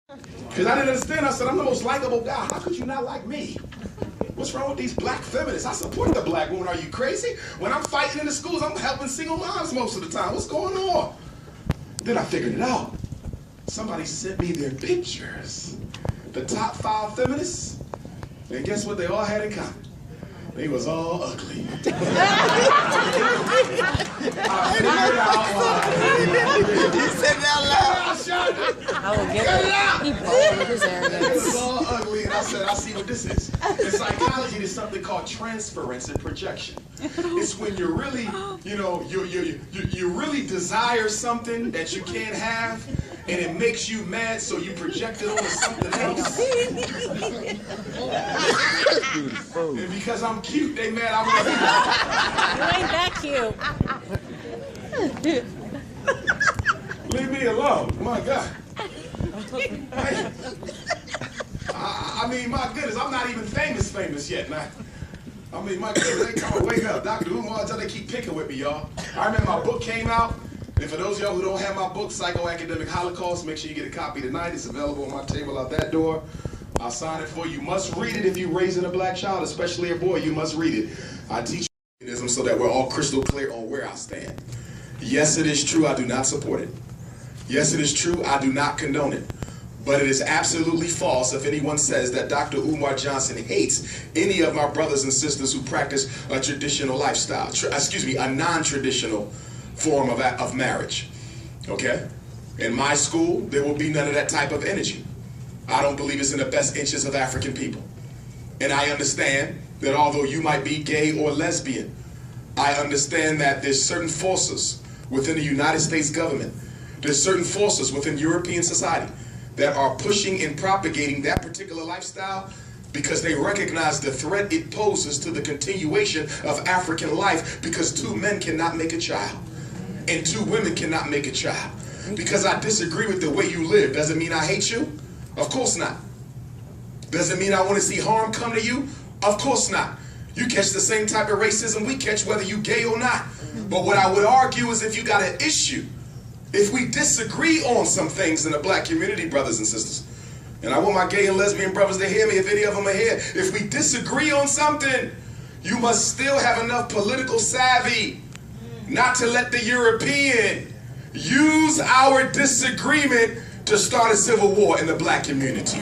Because I didn't understand. I said, I'm the most likable guy. How could you not like me? What's wrong with these black feminists? I support the black woman. Are you crazy? When I'm fighting in the schools, I'm helping single moms most of the time. What's going on? Then I figured it out. Somebody sent me their pictures. The top 5 feminists. And guess what they all had in common? They was all ugly. I figured out why. You said it out loud. I will get it. He bold with his arrogance. It was all ugly, and I said, I see what this is. In psychology, there's something called transference and projection. It's when you're really, you really desire something that you can't have, and it makes you mad, so you project it onto something else. And because I'm cute, they mad I wasn't. You ain't that cute. Leave me alone. My God. I mean, my goodness, I'm not even famous yet, man. I mean, my goodness, they come wake up. Dr. Umar, they keep picking with me, y'all. I remember my book came out, and for those of y'all who don't have my book, Psychoacademic Holocaust, make sure you get a copy tonight. It's available on my table out that door. I'll sign it for you. You must read it if you're raising a black child, especially a boy. You must read it. I teach feminism so that we're all crystal clear on where I stand. Yes, it is true, I do not support it. Yes, it is true, I do not condone it. But it is absolutely false if anyone says that Dr. Umar Johnson hates any of my brothers and sisters who practice a traditional lifestyle, a non-traditional form of marriage, okay? In my school, there will be none of that type of energy. I don't believe it's in the best interests of African people. And I understand that although you might be gay or lesbian, I understand that there's certain forces within the United States government, there's certain forces within European society that are pushing and propagating that particular lifestyle because they recognize the threat it poses to the continuation of African life, because 2 men cannot make a child and 2 women cannot make a child. Because I disagree with the way you live, doesn't mean I hate you? Of course not. Doesn't mean I want to see harm come to you? Of course not. You catch the same type of racism we catch whether you gay or not. But what I would argue is if you got an issue, if we disagree on some things in the black community, brothers and sisters, and I want my gay and lesbian brothers to hear me if any of them are here, if we disagree on something, you must still have enough political savvy not to let the European use our disagreement to start a civil war in the black community.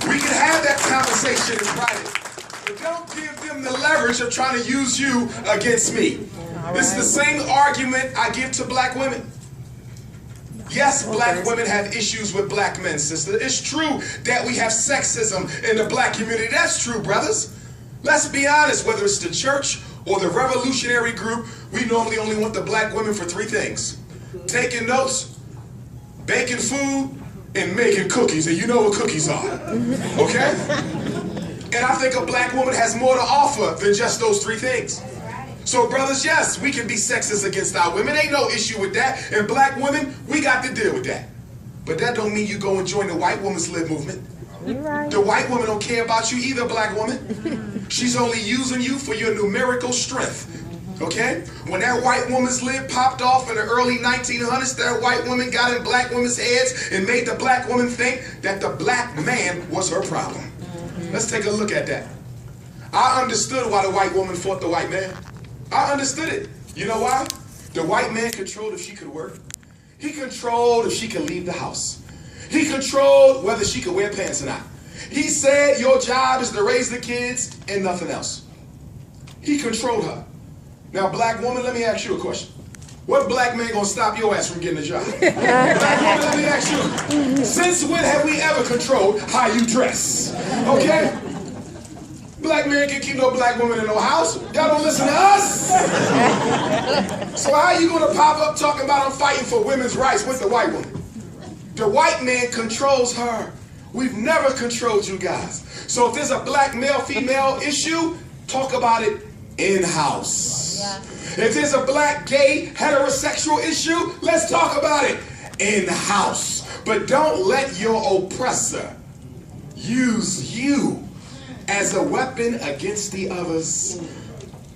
We can have that conversation in private, but don't give them the leverage of trying to use you against me. This is the same argument I give to black women. Yes, black women have issues with black men, sister. It's true that we have sexism in the black community. That's true, brothers. Let's be honest, whether it's the church or the revolutionary group, we normally only want the black women for 3 things: taking notes, baking food, and making cookies. And you know what cookies are, okay? And I think a black woman has more to offer than just those 3 things. So brothers, yes, we can be sexist against our women. Ain't no issue with that. And black women, we got to deal with that. But that don't mean you go and join the white woman's lib movement. Right. The white woman don't care about you either, black woman. She's only using you for your numerical strength. Okay? When that white woman's lid popped off in the early 1900s, that white woman got in black women's heads and made the black woman think that the black man was her problem. Let's take a look at that. I understood why the white woman fought the white man. I understood it. You know why? The white man controlled if she could work. He controlled if she could leave the house. He controlled whether she could wear pants or not. He said your job is to raise the kids and nothing else. He controlled her. Now, black woman, let me ask you a question. What black man gonna stop your ass from getting a job? Black woman, let me ask you. Since when have we ever controlled how you dress? Okay? Black man can keep no black woman in no house. Y'all don't listen to us. So how are you gonna pop up talking about I'm fighting for women's rights with the white woman? The white man controls her. We've never controlled you guys. So if there's a black male-female issue, talk about it in-house. Yeah. If there's a black, gay, heterosexual issue, let's talk about it in-house. But don't let your oppressor use you as a weapon against the others.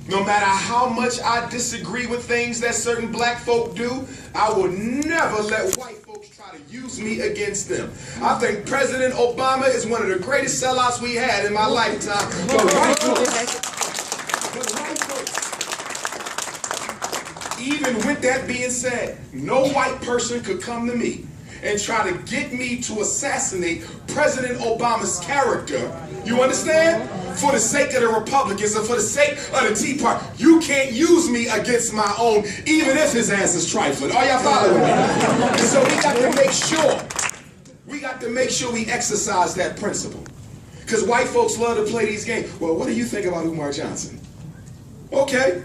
No matter how much I disagree with things that certain black folk do, I will never let white folk folks try to use me against them. I think President Obama is one of the greatest sellouts we had in my lifetime. But white folks, even with that being said, no white person could come to me and try to get me to assassinate President Obama's character. You understand? For the sake of the Republicans and for the sake of the Tea Party. You can't use me against my own, even if his ass is trifling. Are y'all following me? And so we got to make sure we exercise that principle. Because white folks love to play these games. Well, what do you think about Umar Johnson? Okay,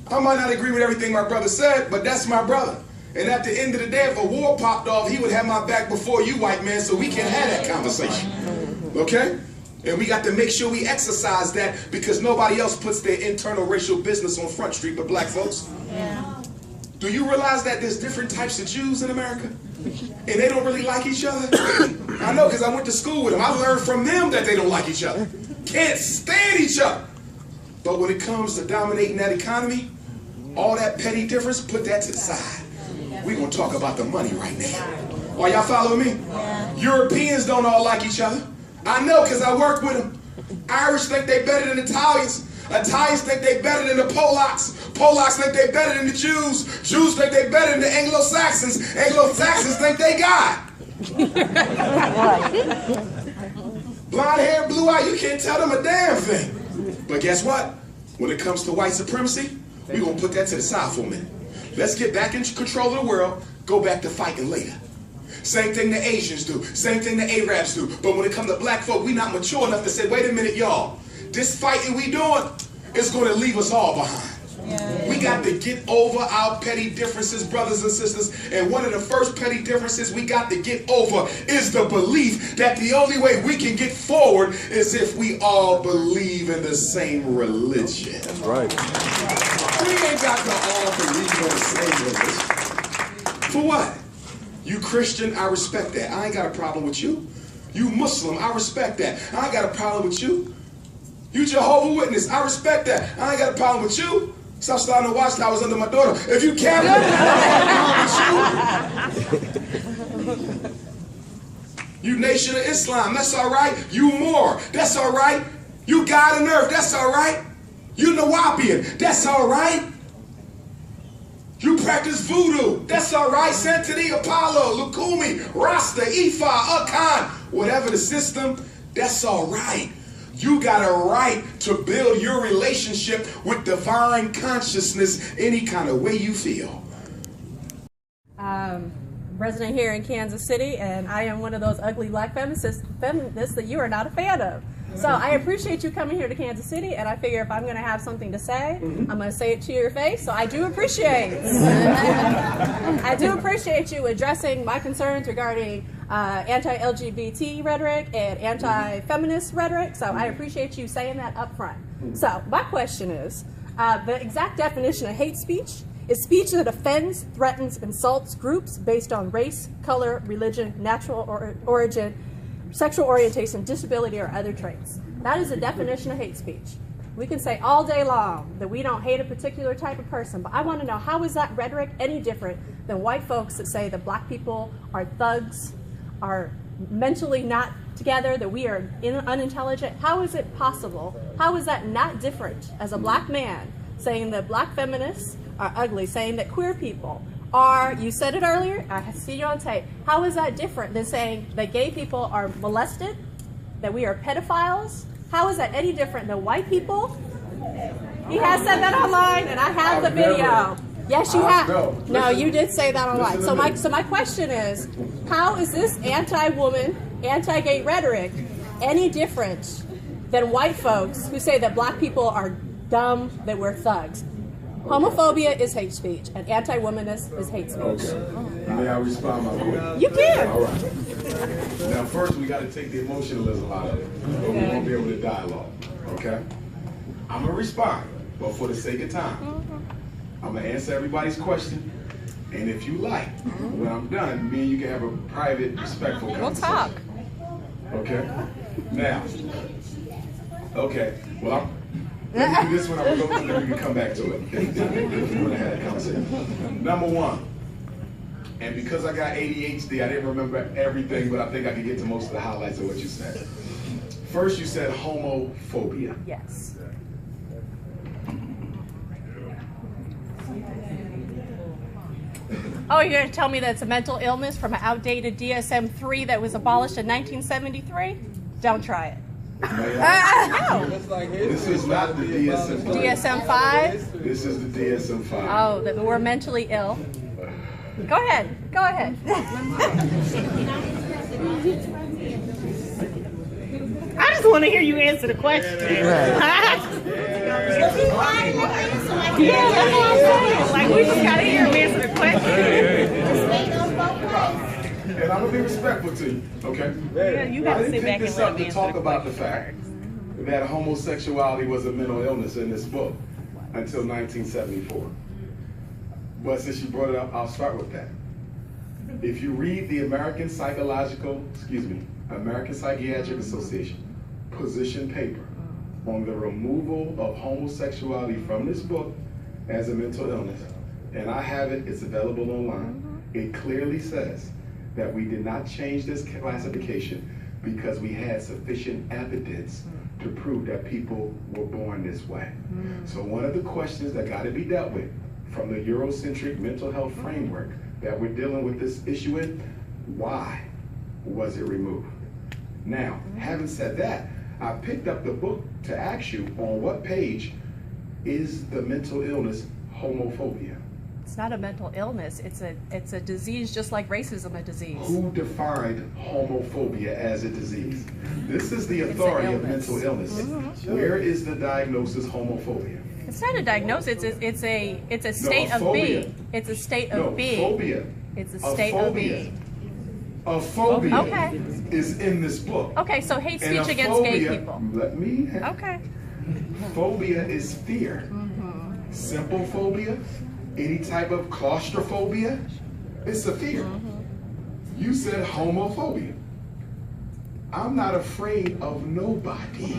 I might not agree with everything my brother said, but that's my brother. And at the end of the day, if a war popped off, he would have my back before you, white man, so we can have that conversation. Okay? And we got to make sure we exercise that because nobody else puts their internal racial business on Front Street but black folks. Yeah. Do you realize that there's different types of Jews in America? And they don't really like each other? I know because I went to school with them. I learned from them that they don't like each other. Can't stand each other. But when it comes to dominating that economy, all that petty difference, put that to the side. We're going to talk about the money right now. Are y'all following me? Yeah. Europeans don't all like each other. I know because I work with them. Irish think they better than Italians. Italians think they better than the Polacks. Polacks think they better than the Jews. Jews think they better than the Anglo-Saxons. Anglo-Saxons think they God. Blonde hair, blue eye, you can't tell them a damn thing. But guess what? When it comes to white supremacy, we're going to put that to the side for a minute. Let's get back in control of the world, go back to fighting later. Same thing the Asians do, same thing the Arabs do. But when it comes to black folk, we not mature enough to say, wait a minute, y'all, this fighting we doing is going to leave us all behind. Yeah. We got to get over our petty differences, brothers and sisters. And one of the first petty differences we got to get over is the belief that the only way we can get forward is if we all believe in the same religion. That's right. We ain't got to all believe in the same religion. For what? You Christian, I respect that. I ain't got a problem with you. You Muslim, I respect that. I ain't got a problem with you. You Jehovah's Witness, I respect that. I ain't got a problem with you. Stop starting to watch Towers under my daughter. If you Catholic, I ain't got a problem with you. You Nation of Islam, that's all right. You Moor, that's all right. You God on earth, that's all right. You Nawapian, that's all right. You practice voodoo, that's all right. Santini, Apollo, Lukumi, Rasta, Ifa, Akan, whatever the system, that's all right. You got a right to build your relationship with divine consciousness any kind of way you feel. Resident here in Kansas City, and I am one of those ugly black feminists that you are not a fan of. So I appreciate you coming here to Kansas City, and I figure if I'm going to have something to say, I'm going to say it to your face. So I do appreciate you addressing my concerns regarding anti-LGBT rhetoric and anti-feminist rhetoric. So I appreciate you saying that up front. So my question is, the exact definition of hate speech is speech that offends, threatens, insults groups based on race, color, religion, natural origin, sexual orientation, disability, or other traits. That is the definition of hate speech. We can say all day long that we don't hate a particular type of person, but I want to know, how is that rhetoric any different than white folks that say that black people are thugs, are mentally not together, that we are unintelligent? How is it possible? How is that not different as a black man saying that black feminists are ugly, saying that queer people are, you said it earlier, I see you on tape, how is that different than saying that gay people are molested, that we are pedophiles? How is that any different than white people? He has said that online, and I have the video. Yes, you have. No, you did say that online. So my question is, how is this anti-woman, anti-gay rhetoric any different than white folks who say that black people are dumb, that we're thugs? Homophobia is hate speech, and anti-womanism is hate speech. Okay. May I respond, my boy? You can. All right. Now, first, we got to take the emotionalism out of it, or we won't be able to dialogue. Okay? I'm going to respond, but for the sake of time, I'm going to answer everybody's question. And if you like, when I'm done, me and you can have a private, respectful conversation. We'll talk. Okay? Now, okay, well, let me do this one, I'm going to go through, then we can come back to it. If you want to have that conversation. Number one, And because I got ADHD, I didn't remember everything, but I think I could get to most of the highlights of what you said. First, you said homophobia. Yes. Oh, you're going to tell me that's a mental illness from an outdated DSM-3 that was abolished in 1973? Don't try it. No. This is not the DSM-5. DSM-5? This is the DSM-5. Oh, that we're mentally ill. Go ahead. Go ahead. I just want to hear you answer the question. Yeah, that's what I'm saying. Like, we just got to hear him answer the question. And I'm going to be respectful to you, okay? Yeah, you got to sit back and this let up him to answer talk the about the question. fact that homosexuality was a mental illness in this book until 1974. But since you brought it up, I'll start with that. If you read the American Psychiatric Association position paper on the removal of homosexuality from this book as a mental illness, and I have it, it's available online, it clearly says that we did not change this classification because we had sufficient evidence to prove that people were born this way. So one of the questions that got to be dealt with from the Eurocentric mental health framework that we're dealing with this issue in, why was it removed? Now, having said that, I picked up the book to ask you on what page is the mental illness homophobia. It's not a mental illness. It's a disease just like racism a disease. Who defined homophobia as a disease? This is the authority of mental illness. Where is the diagnosis homophobia? It's not a diagnosis. It's a state of being. It's a state of being. Phobia. It's a state of being. A phobia Okay. is in this book. Okay, so hate And speech a against gay phobia- people. Let me. Okay. Phobia is fear. Simple phobia, any type of claustrophobia, it's a fear. You said homophobia. I'm not afraid of nobody.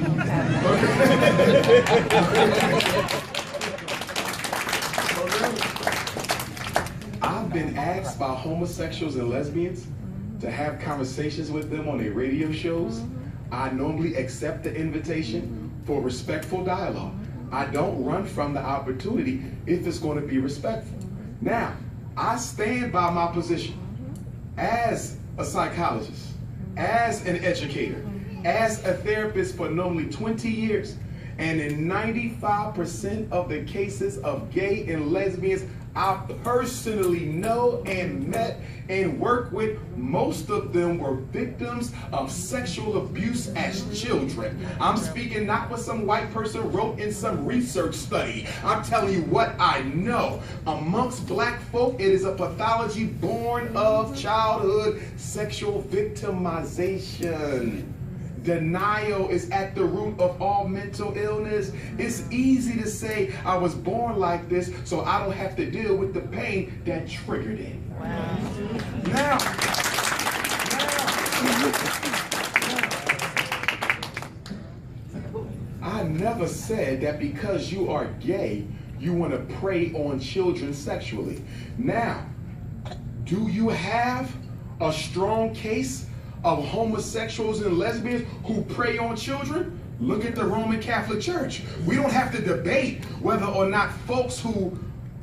I've been asked by homosexuals and lesbians to have conversations with them on their radio shows. I normally accept the invitation for respectful dialogue. I don't run from the opportunity if it's going to be respectful. Now, I stand by my position as a psychologist, as an educator, as a therapist for normally 20 years. And in 95% of the cases of gay and lesbians I personally know and met and worked with, most of them were victims of sexual abuse as children. I'm speaking not what some white person wrote in some research study. I'm telling you what I know. Amongst black folk, it is a pathology born of childhood sexual victimization. Denial is at the root of all mental illness. It's easy to say, I was born like this, so I don't have to deal with the pain that triggered it. Wow. Now, I never said that because you are gay, you want to prey on children sexually. Now, do you have a strong case of homosexuals and lesbians who prey on children? Look at the Roman Catholic Church. We don't have to debate whether or not folks who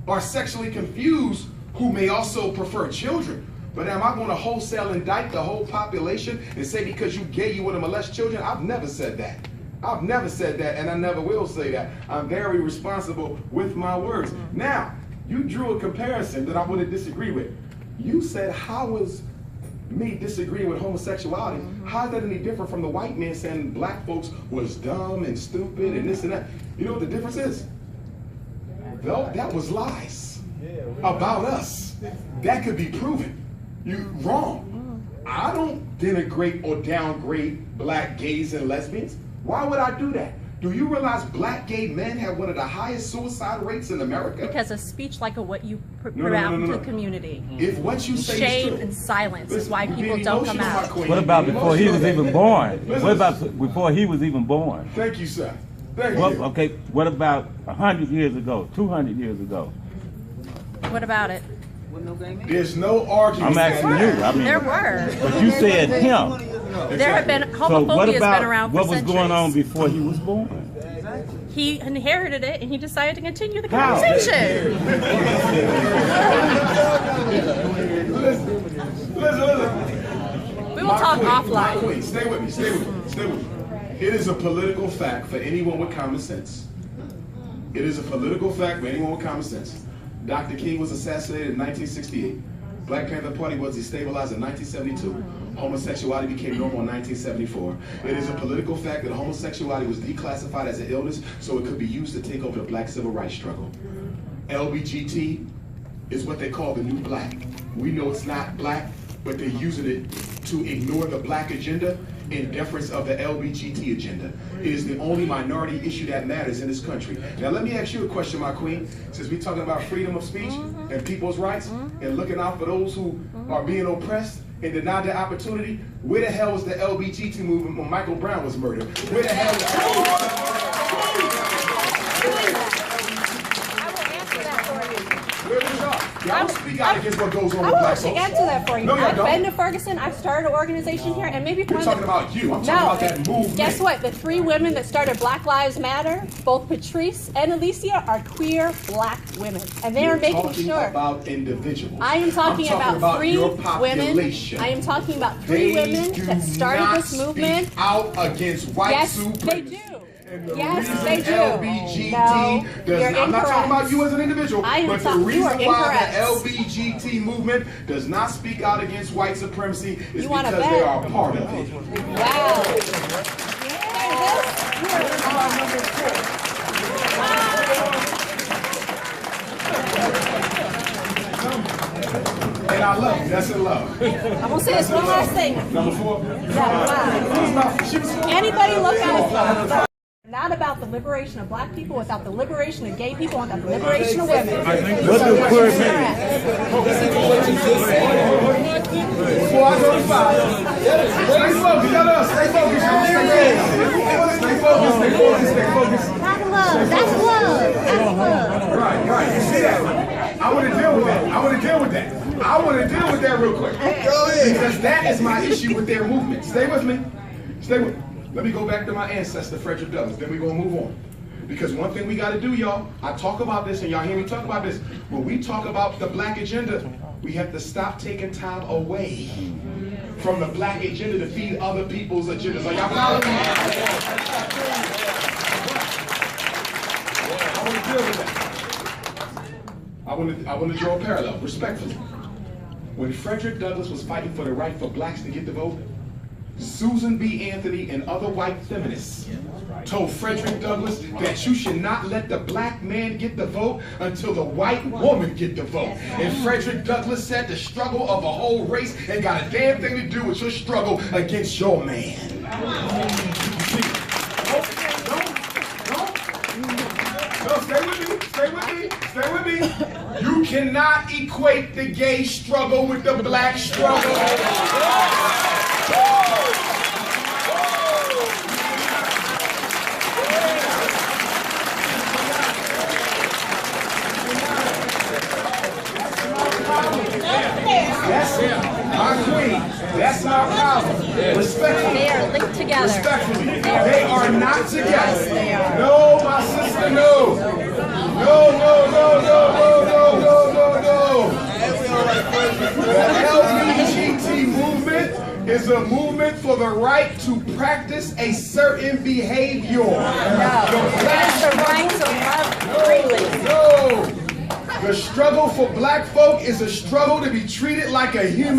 are sexually confused who may also prefer children. But am I going to wholesale indict the whole population and say because you gay you want to molest children? I've never said that. I've never said that, and I never will say that. I'm very responsible with my words. Now, you drew a comparison that I want to disagree with. You said, how is me disagreeing with homosexuality, how is that any different from the white man saying black folks was dumb and stupid and this and that? You know what the difference is? Though that was lies about us. That could be proven. You're wrong. I don't denigrate or downgrade black gays and lesbians. Why would I do that? Do you realize black gay men have one of the highest suicide rates in America? Because of speech like what you put out into the community. If what you say Shame is true, and silence is why you're people being don't come emotional, my out. queen. What about before he was even born? Listen. What about before he was even born? Thank you, sir. Thank What, you. okay, what about 100 years ago, 200 years ago? What about it? There's no argument. I'm asking you. I mean, There were. but you said him. There have been, So what homophobia has about been around for what was centuries. going on before he was born? He inherited it and he decided to continue the How? conversation. Listen. We will talk offline. Queen, stay with me, stay with me, stay with me. It is a political fact for anyone with common sense. It is a political fact for anyone with common sense. Dr. King was assassinated in 1968. Black Panther Party was destabilized in 1972. Homosexuality became normal in 1974. It is a political fact that homosexuality was declassified as an illness so it could be used to take over the black civil rights struggle. LGBT is what they call the new black. We know it's not black, but they're using it to ignore the black agenda in deference of the LGBT agenda. It is the only minority issue that matters in this country. Now let me ask you a question, my queen. Since we're talking about freedom of speech and people's rights and looking out for those who are being oppressed and denied their opportunity, where the hell was the LGBT movement when Michael Brown was murdered? Where the hell was Y'all speak out against what goes on I with will black actually folks. answer that for you. No, y'all I've don't. been to Ferguson. I've started an organization here, and maybe We're talking about you. I'm talking about that movement. Guess what? The 3 women that started Black Lives Matter, both Patrisse and Alicia, are queer black women, and they are making talking sure. About individuals. I am talking about 3 your women. population. I am talking about 3 They women do that started not this movement. speak out against white Yes, supremacy. they do. And the Yes, reason they do. LGBT No, does you're not, I'm not talking incorrect. about you as an individual, I am but the you reason are why incorrect. the LGBT movement does not speak out against white supremacy is You wanna because bet? they are a part of it. Wow. And I love you. That's in love. I'm gonna say this one last thing. Number 4. Anybody look at it? Not about the liberation of black people, without the liberation of gay people, without the liberation of women. What does queer mean? Before I go to 5, stay focused. Stay focused. Stay focused. Stay focused. That's love. That's love. That's love. Right. You see that? I want to deal with that. I want to deal with that real quick. Go ahead. Because that is my issue with their movement. Stay with me. Let me go back to my ancestor, Frederick Douglass. Then we're going to move on. Because one thing we got to do, y'all, I talk about this, and y'all hear me talk about this. When we talk about the black agenda, we have to stop taking time away from the black agenda to feed other people's agendas. Are y'all following me? I want to deal with that. I want to draw a parallel, respectfully. When Frederick Douglass was fighting for the right for blacks to get the vote, Susan B. Anthony and other white feminists told Frederick Douglass that you should not let the black man get the vote until the white woman get the vote. And Frederick Douglass said the struggle of a whole race ain't got a damn thing to do with your struggle against your man. No, stay with me. You cannot equate the gay struggle with the black struggle. My queen, that's my problem. Respectfully. They are linked together. Respectfully. They are not together. Yes, they are. No, my sister, no. No. The LGBT movement is a movement for the right to practice a certain behavior. That's the right to love freely. No. The struggle for black folk is a struggle to be treated like a human